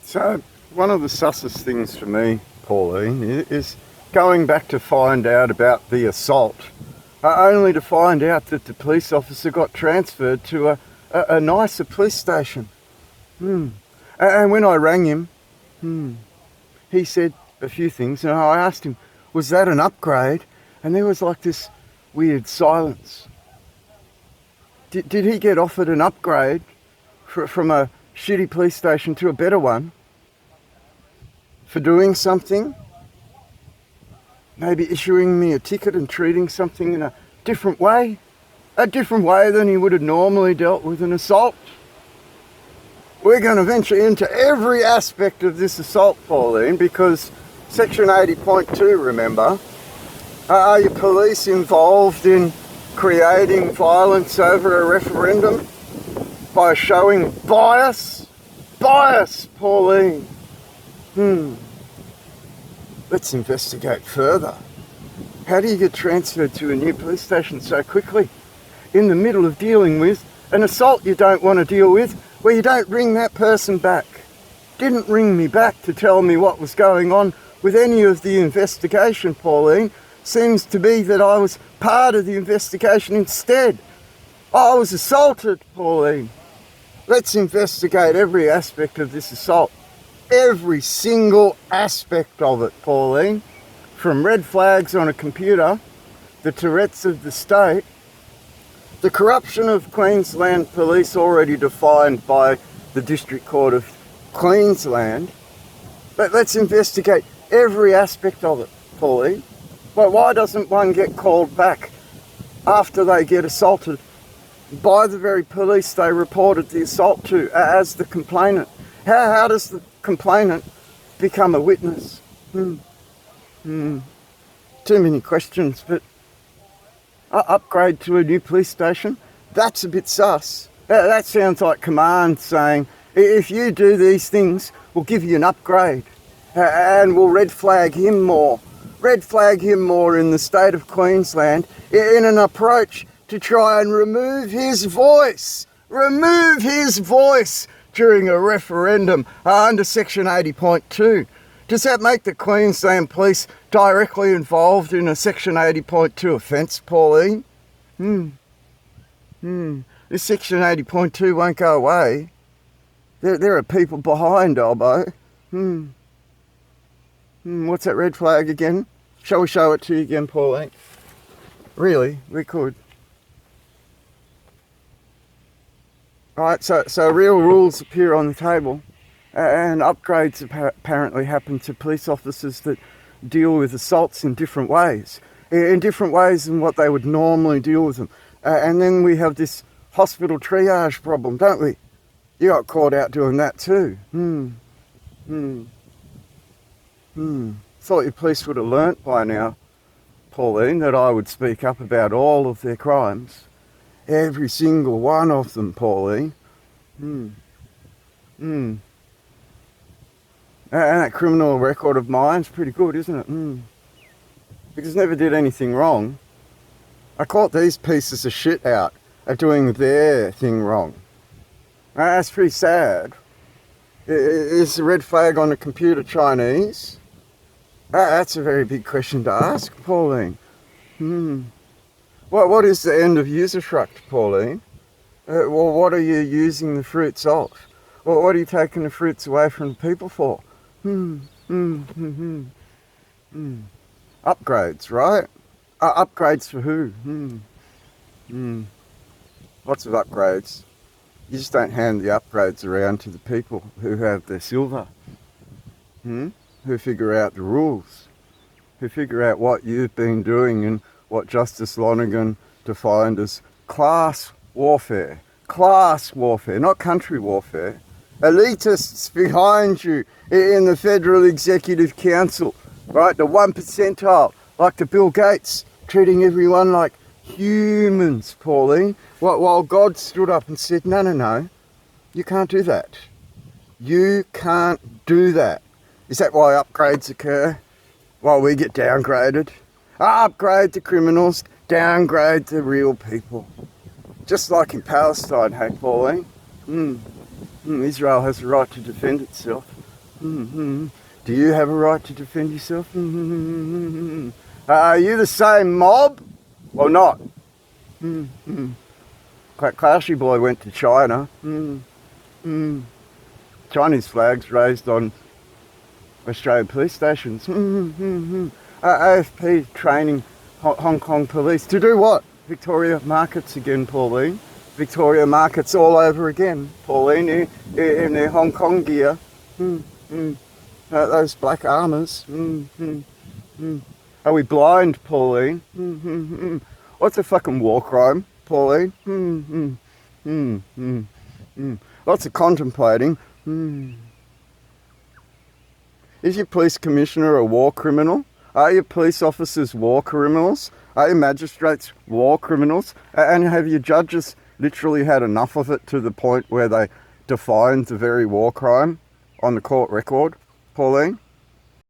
So, one of the sussest things for me, Pauline, is going back to find out about the assault, only to find out that the police officer got transferred to a nicer police station. And when I rang him, he said a few things, and I asked him, was that an upgrade? And there was like this weird silence. Did he get offered an upgrade from a shitty police station to a better one for doing something? Maybe issuing me a ticket and treating something in a different way than he would have normally dealt with an assault. We're going to venture into every aspect of this assault, Pauline, because Section 80.2, remember, are your police involved in creating violence over a referendum by showing bias? Bias, Pauline. Let's investigate further. How do you get transferred to a new police station so quickly in the middle of dealing with an assault you don't want to deal with, where you don't ring that person back? Didn't ring me back to tell me what was going on with any of the investigation, Pauline. Seems to be that I was part of the investigation instead. I was assaulted, Pauline. Let's investigate every aspect of this assault. Every single aspect of it, Pauline. From red flags on a computer, the Tourette's of the state, the corruption of Queensland Police already defined by the District Court of Queensland. But let's investigate every aspect of it, Pauline. Well, why doesn't one get called back after they get assaulted by the very police they reported the assault to as the complainant? How does the complainant become a witness? Too many questions, but upgrade to a new police station? That's a bit sus. That sounds like command saying, if you do these things, we'll give you an upgrade and we'll red flag him more. Red flag him more in the state of Queensland in an approach to try and remove his voice. Remove his voice during a referendum under Section 80.2. Does that make the Queensland Police directly involved in a Section 80.2 offence, Pauline? This Section 80.2 won't go away. There are people behind, Albo. What's that red flag again? Shall we show it to you again, Pauline? Really? We could. Right, so real rules appear on the table, and upgrades apparently happen to police officers that deal with assaults in different ways than what they would normally deal with them. And then we have this hospital triage problem, don't we? You got caught out doing that too. Thought your police would have learnt by now, Pauline, that I would speak up about all of their crimes. Every single one of them, Pauline. And that criminal record of mine's pretty good, isn't it? Because never did anything wrong. I caught these pieces of shit out at doing their thing wrong. That's pretty sad. Is the red flag on the computer Chinese? That's a very big question to ask, Pauline. What is the end of usufruct, Pauline? Well, what are you using the fruits of? Well, what are you taking the fruits away from the people for? Upgrades, right? Upgrades for who? Lots of upgrades. You just don't hand the upgrades around to the people who have their silver. Who figure out the rules. Who figure out what you've been doing and what Justice Lonergan defined as class warfare. Class warfare, not country warfare. Elitists behind you in the Federal Executive Council, right? The 1 percentile, like the Bill Gates, treating everyone like humans, Pauline. While God stood up and said, no, you can't do that. You can't do that. Is that why upgrades occur? While we get downgraded? Upgrade the criminals, downgrade the real people. Just like in Palestine, hey, Pauline? Israel has a right to defend itself. Do you have a right to defend yourself? Are you the same mob or not? Clashy boy went to China. Chinese flags raised on Australian police stations. AFP training Hong Kong police to do what? Victoria markets again, Pauline. Victoria markets all over again, Pauline, in their Hong Kong gear. Those black armours. Are we blind, Pauline? What's a fucking war crime, Pauline? Lots of contemplating. Is your police commissioner a war criminal? Are your police officers war criminals? Are your magistrates war criminals? And have your judges literally had enough of it to the point where they defined the very war crime on the court record, Pauline?